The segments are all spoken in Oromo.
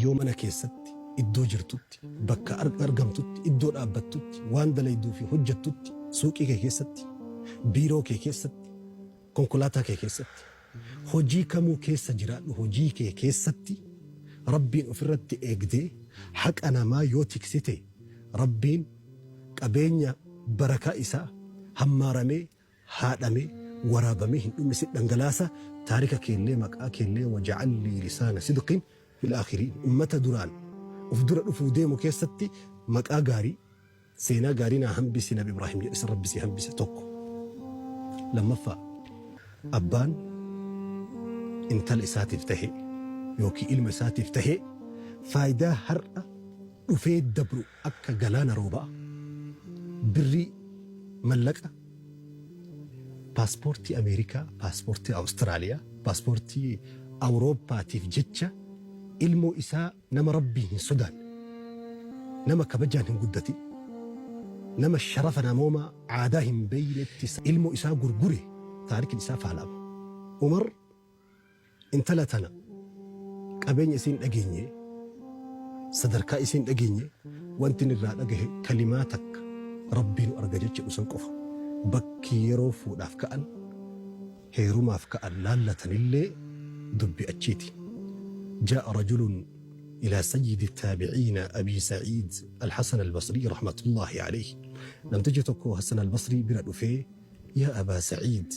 yoomana keessatti iddoo jirtutti bakka argamtutti iddoo dhaabbattutti waan dalayduu fi hojjettutti suuqii kee keessatti biiroo kee keessatti konkolaataa kee keessatti hojii kamuu keessa jiraadhu hojii kee keessatti rabbiin ofirratti eegdee haqa namaa yoo tiksite rabbiin qabeenya barakaa isaa hammaaramee haadhamee waraabamee hin dhumne dhangalaasa taarika keellee maqaa keellee waja'alli lisaana sidqin fil aakhiriin ummata duraan uf dura dhufuu deemu keessatti maqaa gaarii seenaa gaarii naa hambisi nabi Ibraahim jedhe rabbi si hambise tokko lammaffaa abbaan intala isaatiif tahe yookiin ilma isaatiif tahe faayidaa har'a dhufee dabru akka galaana roobaa birrii mallaqa paaspoortii Ameerikaa paaspoortii Awustiraaliyaa paaspoortii Awurooppaatiif jecha ilmoo isaa nama rabbii hin sodaanne nama kabajaan hin guddatin nama sharafa namoomaa aadaa hin beeynetti ilmoo isaa gurgure taarikin isaa faalama. Umar intala tana qabeenya isiin dhageenye sadarkaa isiin dhageenye wanti irraa dhagahe kalimaa takka rabbiin arga jecha dhusan qofa bakki yeroo fuudhaaf ka'an heerumaaf ka'an laallatanillee dubbi achiiti. جاء رجل إلى سيد التابعين أبي سعيد الحسن البصري رحمة الله عليه لم تجتكو حسن البصري برد فيه يا أبا سعيد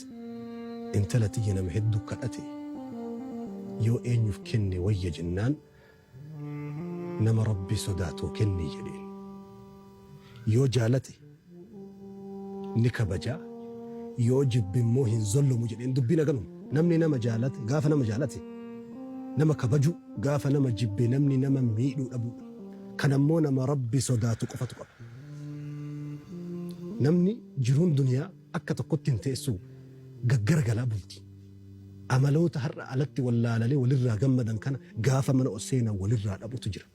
انت لتي نمهدك أتي يو أين يفكني ويا جنان نما ربي سداتو كني جليل يو جالتي نكبجا يو جب موهن ظلو مجلين دبينا قنم نمني نما جالتي غاف نما جالتي nama kabaju gaafa nama jibbe namni nama miidhuu dhabu kanammoo nama rabbi sodaatu qofatu qaba. Namni jiruun duniyaa akka tokkotti hin teessu gaggaragalaa bulti. Amaloota har'a alatti wallaalalee walirraa gammadan kana gaafa mana oseenaa walirraa dhabutu jira.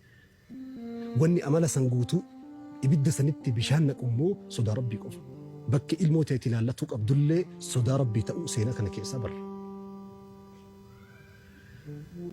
Wanni amala san guutuu ibidda sanitti bishaan naqummoo sodaa rabbii qofa. Bakki ilmoo ta'e ilaallatu qabdullee sodaa rabbii ta'uu seenaa kana keessa barra.